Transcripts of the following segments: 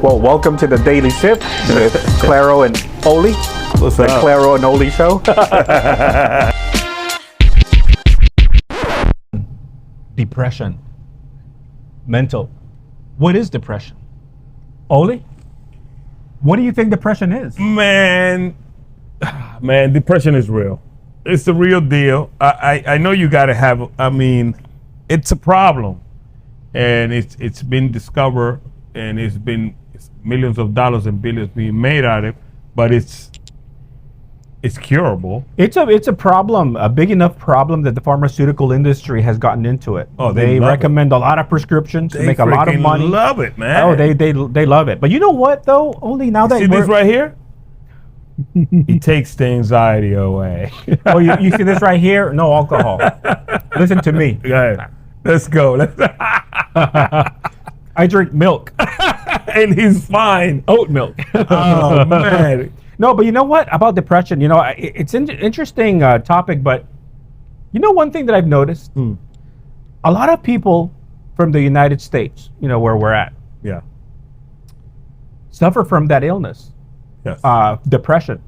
Well, welcome to the Daily Sip with Claro and Oli. What's the up? Claro and Oli show. Depression. Mental. What is depression? Oli? What do you think depression is? Man, depression is real. It's the real deal. I know you got to have. I mean, it's a problem, and it's been discovered, and it's millions of dollars and billions being made out of it, but it's curable. It's a problem, a big enough problem that the pharmaceutical industry has gotten into it. Oh, they recommend a lot of prescriptions to make a lot of money. Love it, man. Oh, they love it. But you know what though? Only now that see this right here, it takes the anxiety away. Oh, you see this right here? No alcohol. Listen to me. Go ahead. Let's go. I drink milk. And he's fine. Oat milk. Oh man. No, but you know what about depression? You know, it's an interesting topic, but you know one thing that I've noticed? A lot of people from the United States, you know, where we're at, Yeah. suffer from that illness, Yes. depression.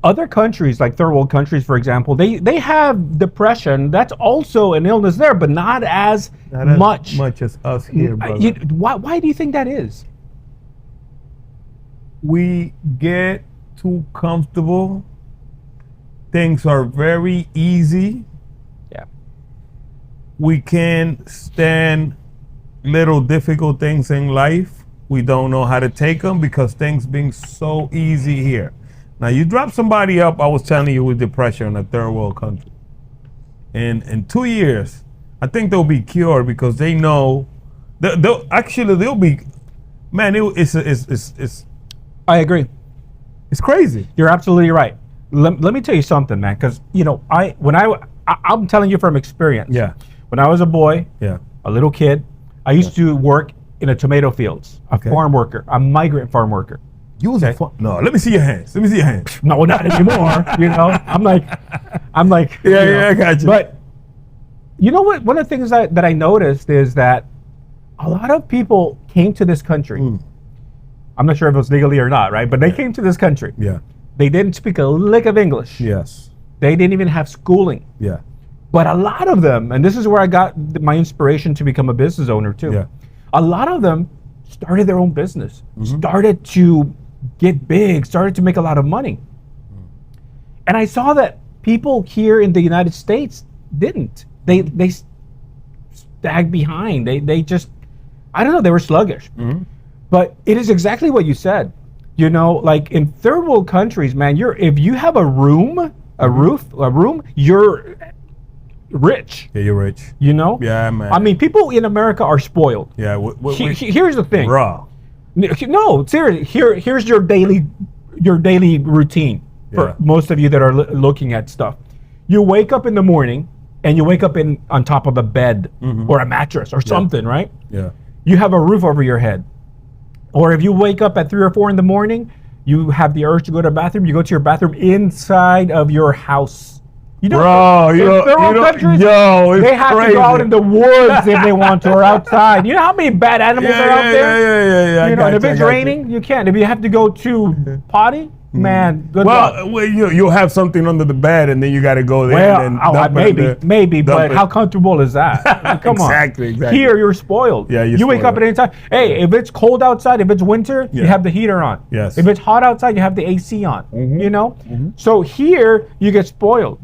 Other countries, like third world countries, for example, they have depression. That's also an illness there, but not as much as us here, brother. Why do you think that is? We get too comfortable. Things are very easy. Yeah. We can't stand little difficult things in life. We don't know how to take them because things being so easy here. Now you drop somebody up, I was telling you, with depression in a third world country. In 2 years, I think they'll be cured because they know they'll be, man, it's I agree. it's crazy. You're absolutely right. Let me tell you something, man, because you know, I'm telling you from experience. Yeah. When I was a boy, Yeah. a little kid, I used to work in a tomato fields, a farm worker, a migrant farm worker. You was no, let me see your hands. No, not anymore. You know, I'm like, Yeah, I got you. But you know what? One of the things that I noticed is that a lot of people came to this country. I'm not sure if it was legally or not, right? But they came to this country. Yeah. They didn't speak a lick of English. Yes. They didn't even have schooling. Yeah. But a lot of them, and this is where I got my inspiration to become a business owner too. Yeah. A lot of them started their own business, started to get big, started to make a lot of money. And I saw that people here in the United States didn't. They stagged behind. They just, I don't know, they were sluggish. But it is exactly what you said. You know, like in third world countries, man, if you have a room, you're rich. Yeah, you're rich. You know? Yeah, man. I mean, people in America are spoiled. Yeah. Here's the thing. Raw. No, seriously. Here's your daily routine for most of you that are looking at stuff. You wake up in the morning and you wake up on top of a bed or a mattress or something, right? Yeah. You have a roof over your head. Or if you wake up at 3 or 4 in the morning, you have the urge to go to the bathroom. You go to your bathroom inside of your house. You know, Bro, in third world countries, they have to go out in the woods if they want to, or outside. You know how many bad animals are out there? Yeah. You know, and if it's raining, you can't. If you have to go to potty, man, good luck. Well, you'll have something under the bed, and then you got to go there. Well, maybe, but how comfortable is that? I mean, come on. Exactly. Here, you're spoiled. Yeah, you wake up at any time. Hey, if it's cold outside, if it's winter, you have the heater on. Yes. If it's hot outside, you have the AC on. You know? So here, you get spoiled.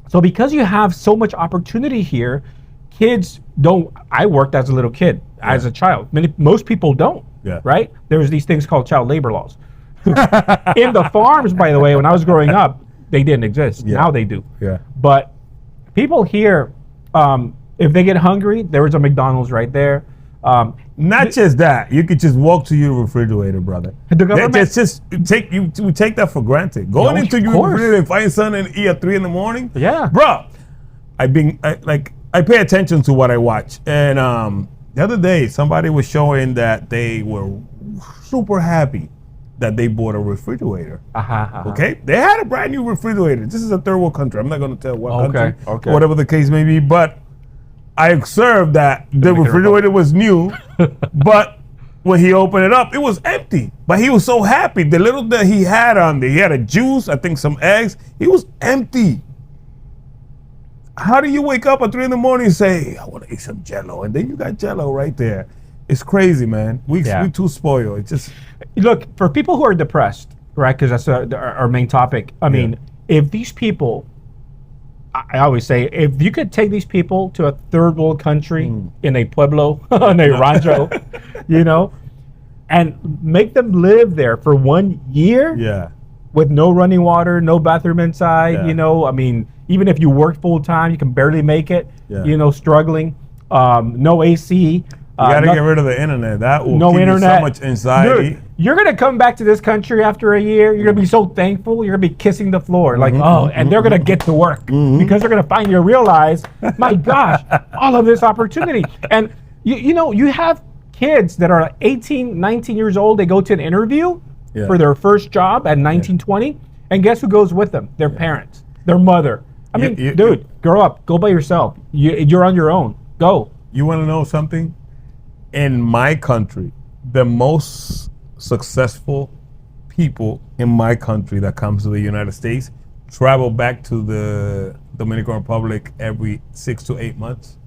So because you have so much opportunity here, kids don't. I worked as a little kid, as a child. Most people don't. Yeah. Right? There's these things called child labor laws. In the farms, by the way, when I was growing up, they didn't exist. Yeah. Now they do. Yeah. But people here, if they get hungry, there is a McDonald's right there. Not just that, you could just walk to your refrigerator, brother. The government We take that for granted. Going into your refrigerator and find something to eat at 3 in the morning. Yeah, bro. I pay attention to what I watch, and the other day somebody was showing that they were super happy that they bought a refrigerator. Okay, they had a brand new refrigerator. This is a third world country. I'm not going to tell what country, whatever the case may be, but I observed that the refrigerator was new, but when he opened it up, it was empty. But he was so happy. The little that he had on there, he had a juice, I think some eggs. He was empty. How do you wake up at 3 in the morning and say, I want to eat some Jello? And then you got Jello right there. It's crazy, man. We too spoiled. It's just... Look, for people who are depressed, right, because that's our main topic. I mean, if these people, I always say, if you could take these people to a third world country in a pueblo, in a rancho, you know, and make them live there for 1 year with no running water, no bathroom inside, you know, I mean, even if you work full time, you can barely make it, you know, struggling, no AC. You got to get rid of the internet. That will give you so much anxiety. Dude, you're going to come back to this country after a year. You're going to be so thankful. You're going to be kissing the floor. Like, and they're going to get to work because they're going to finally realize, my gosh, all of this opportunity. And, you know, you have kids that are 18, 19 years old. They go to an interview for their first job at 19, 20. And guess who goes with them? Their parents, their mother. I mean, dude, grow up. Go by yourself. You're on your own. Go. You want to know something? In my country, the most successful people in my country that comes to the United States travel back to the Dominican Republic every 6 to 8 months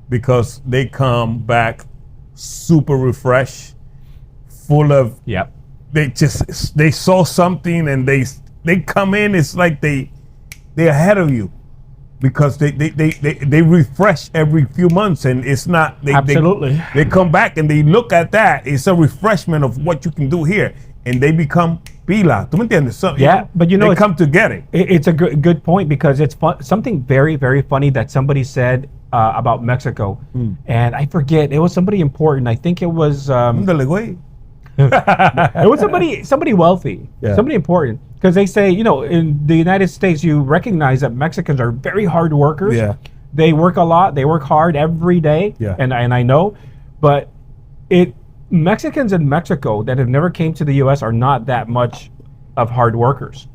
because they come back super refreshed, full of they saw something and they come in, it's like they're ahead of you. Because they refresh every few months, and it's not they come back and they look at that. It's a refreshment of what you can do here, and they become pila. ¿Tú me entiendes? So, but you know, they come to get it. It's a good point because it's something very, very funny that somebody said about Mexico, and I forget. It was somebody important. I think it was. It was somebody wealthy, somebody important. Because they say, you know, in the United States, you recognize that Mexicans are very hard workers. They work a lot. They work hard every day. And I know, but Mexicans in Mexico that have never came to the U.S. are not that much of hard workers.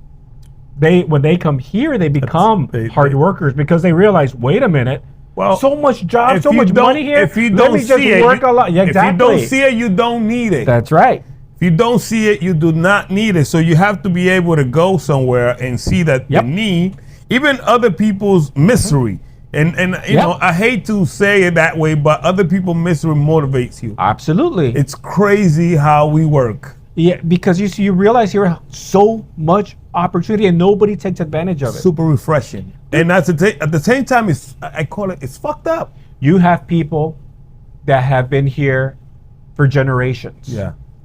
When they come here, they become hard workers because they realize, wait a minute. Well, so much job, so much money here. If you don't see it, if you don't see it, you don't need it. That's right. If you don't see it, you do not need it. So you have to be able to go somewhere and see that the need, even other people's misery. And you know, I hate to say it that way, but other people's misery motivates you. Absolutely. It's crazy how we work. Yeah, because you realize here so much opportunity and nobody takes advantage of it. Super refreshing. And at the same time, I call it's fucked up. You have people that have been here for generations.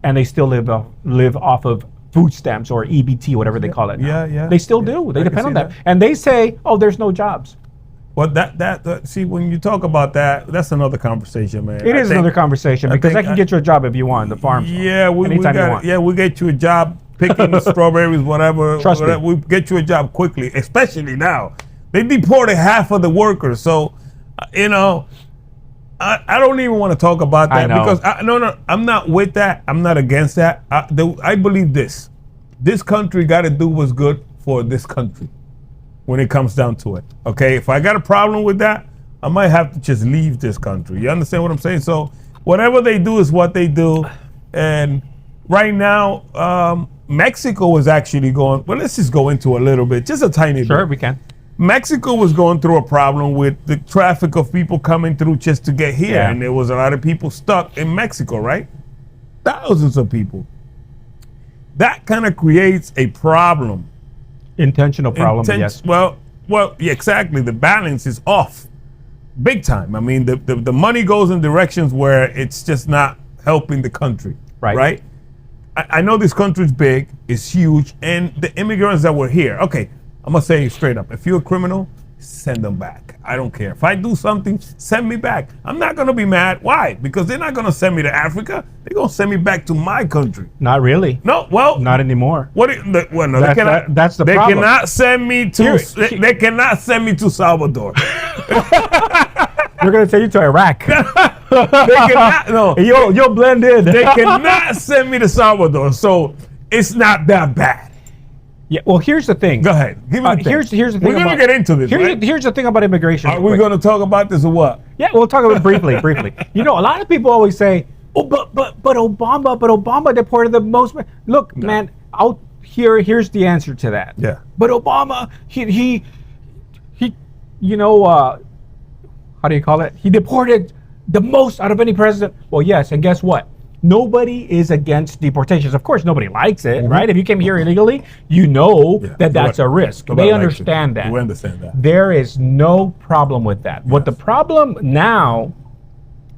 And they still live off of food stamps or EBT, whatever they call it now. They still do. They depend on that. And they say, oh, there's no jobs. Well, see, when you talk about that, that's another conversation, man. It is another conversation because I can get you a job if you want, the farm. We'll get you a job picking strawberries, whatever. Trust me. We'll get you a job quickly, especially now. They deported half of the workers, so, you know, I don't even want to talk about that because I'm not with that. I'm not against that. I believe this country got to do what's good for this country when it comes down to it. Okay, if I got a problem with that, I might have to just leave this country. You understand what I'm saying? So whatever they do is what they do. And right now, Mexico is actually going. Well, let's just go into a little bit, just a tiny bit. Sure, we can. Mexico was going through a problem with the traffic of people coming through just to get here. And there was a lot of people stuck in Mexico, right? Thousands of people. That kind of creates a problem. Intentional problem, yes. Well, yeah, exactly. The balance is off big time. I mean, the money goes in directions where it's just not helping the country, right? I know this country's big, it's huge, and the immigrants that were here, okay, I'm gonna say straight up, if you're a criminal, send them back. I don't care. If I do something, send me back. I'm not gonna be mad. Why? Because they're not gonna send me to Africa. They're gonna send me back to my country. Not really. No, well, not anymore. They cannot. That's the they problem. Cannot send me to. They cannot send me to Salvador. They're gonna send you to Iraq. They cannot. No, you'll blend in. They cannot send me to Salvador, so it's not that bad. Yeah, well, here's the thing. Go ahead. Give me the thing. Here's the thing. We're going to get into this, right? Here's the thing about immigration. Are we going to talk about this or what? Yeah, we'll talk about it briefly. You know, a lot of people always say, Oh, but Obama deported the most. Look, man, here's the answer to that. Yeah. But Obama, he you know, how do you call it? He deported the most out of any president. Well, yes, and guess what? Nobody is against deportations. Of course, nobody likes it, right? If you came here illegally, you know that that's a risk. They understand that. We understand that. There is no problem with that. What the problem now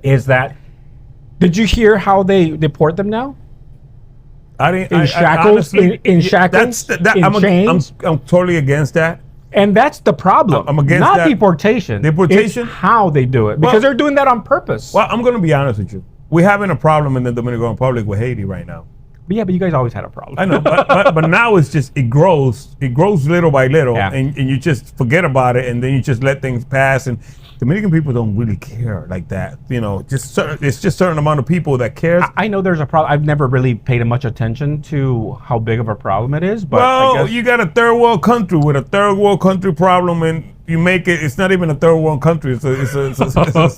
is that, did you hear how they deport them now? I didn't. In shackles, in shackles, in chains. I'm totally against that. And that's the problem. I'm against not that. Deportation. Deportation? It's how they do it, because they're doing that on purpose. Well, I'm going to be honest with you. We're having a problem in the Dominican Republic with Haiti right now. But yeah, but you guys always had a problem. I know, but now it's just, it grows little by little, and you just forget about it, and then you just let things pass. And Dominican people don't really care like that. You know, it's just certain amount of people that cares. I know there's a problem. I've never really paid much attention to how big of a problem it is. But well, you got a third world country with a third world country problem, and you make it. It's not even a third world country. It's a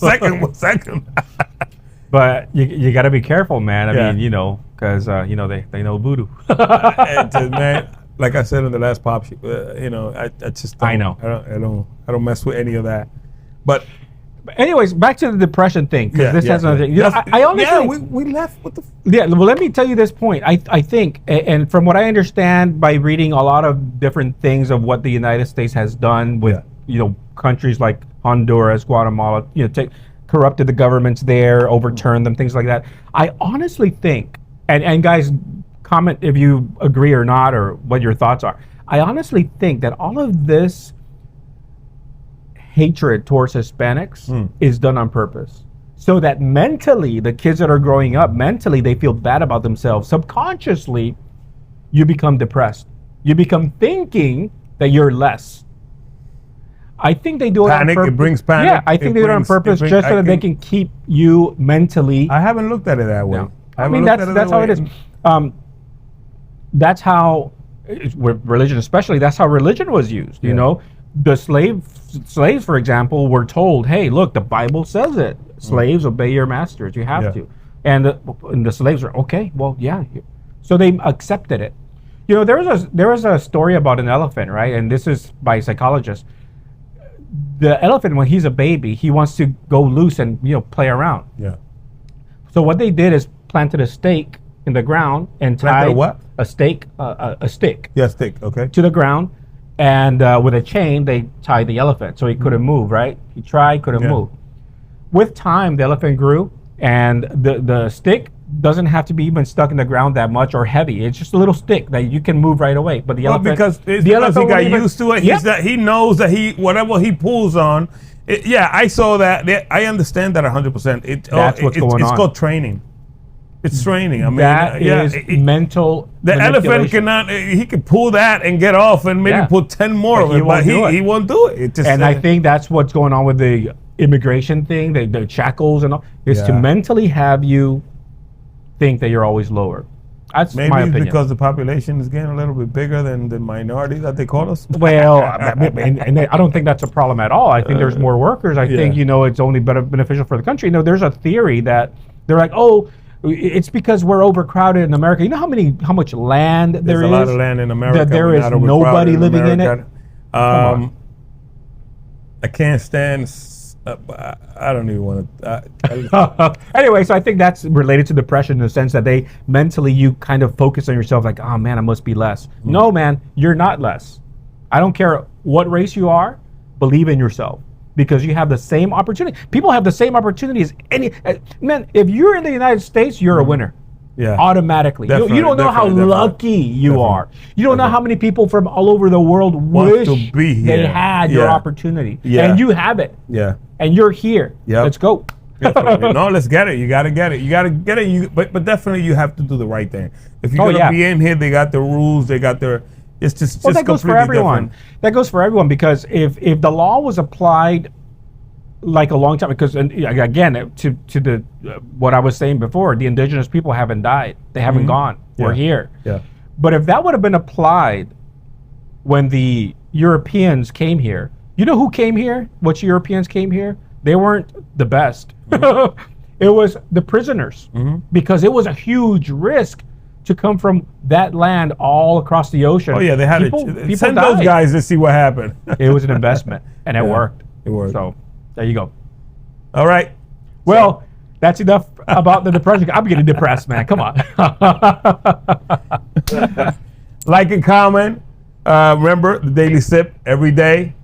second. But you got to be careful, man. I mean, you know, because you know they know voodoo. Man, like I said in the last pop, you know, I just don't, I know. I don't mess with any of that. But anyways, back to the depression thing, because this has another thing. You know, I honestly, we left with the. Yeah, well, let me tell you this point. I think, and from what I understand by reading a lot of different things of what the United States has done with you know, countries like Honduras, Guatemala, you know, corrupted the governments there, overturned them, things like that. I honestly think, and guys, comment if you agree or not, or what your thoughts are. I honestly think that all of this hatred towards Hispanics is done on purpose, so that mentally, the kids that are growing up, mentally they feel bad about themselves. Subconsciously, you become depressed. You become thinking that you're less. I think they do it on purpose. It brings panic. Yeah, I think they do it on purpose just so that they can keep you mentally. I haven't looked at it that way. No. I mean, that's how it is. That's how, with religion especially, that's how religion was used. You know, the slaves, for example, were told, "Hey, look, the Bible says it. Slaves, obey your masters. You have to." And the slaves were okay. Well, yeah. So they accepted it. You know, there was a story about an elephant, right? And this is by psychologists. The elephant, when he's a baby, he wants to go loose and, you know, play around. Yeah. So what they did is planted a stake in the ground and tied a stake, a stick. Yeah, stick. Okay. To the ground, and with a chain they tied the elephant so he couldn't move. Right? He tried, couldn't move. With time, the elephant grew, and the stick doesn't have to be even stuck in the ground that much or heavy. It's just a little stick that you can move right away. But the elephant, because he got used to it. He knows that whatever he pulls on. I saw that. I understand that 100%. That's what's going on. It's called training. It's training. I mean, that is mental. The elephant cannot. He can pull that and get off, and maybe put 10 more of it, but he won't do it. I think that's what's going on with the immigration thing, the shackles and all, is to mentally have you think that you're always lower. That's maybe my opinion. Because the population is getting a little bit bigger than the minority that they call us. Well, and I don't think that's a problem at all. I think there's more workers. I think, you know, it's only beneficial for the country. You know, there's a theory that they're like, oh, it's because we're overcrowded in America. You know how much land there is? There's a lot of land in America. That there is nobody living in it. I can't stand. I don't even want to. Anyway, so I think that's related to depression in the sense that they mentally, you kind of focus on yourself like, oh man, I must be less. No, man, you're not less. I don't care what race you are. Believe in yourself, because you have the same opportunity. People have the same opportunity as any man. If you're in the United States, you're a winner. Yeah, automatically. You don't know how lucky you are. You don't know how many people from all over the world wish to be here. They had your opportunity, and you have it. Yeah, and you're here. Let's go. No, let's get it. You gotta get it. You gotta get it. But definitely, you have to do the right thing. If you're gonna be in here, they got the rules. They got their. It's just. Well, that goes for everyone. Different. That goes for everyone, because if the law was applied like a long time, because again, to the what I was saying before, the indigenous people haven't died. They haven't gone. We're here. Yeah. But if that would have been applied when the Europeans came here, you know who came here? Which Europeans came here? They weren't the best. It It was the prisoners, because it was a huge risk to come from that land all across the ocean. Oh yeah, they had to send those guys to see what happened. It was an investment, and it worked. It worked. So there you go. All right. Well, that's enough about the depression. I'm getting depressed, man. Come on. Like and comment. Remember the Daily Sip every day.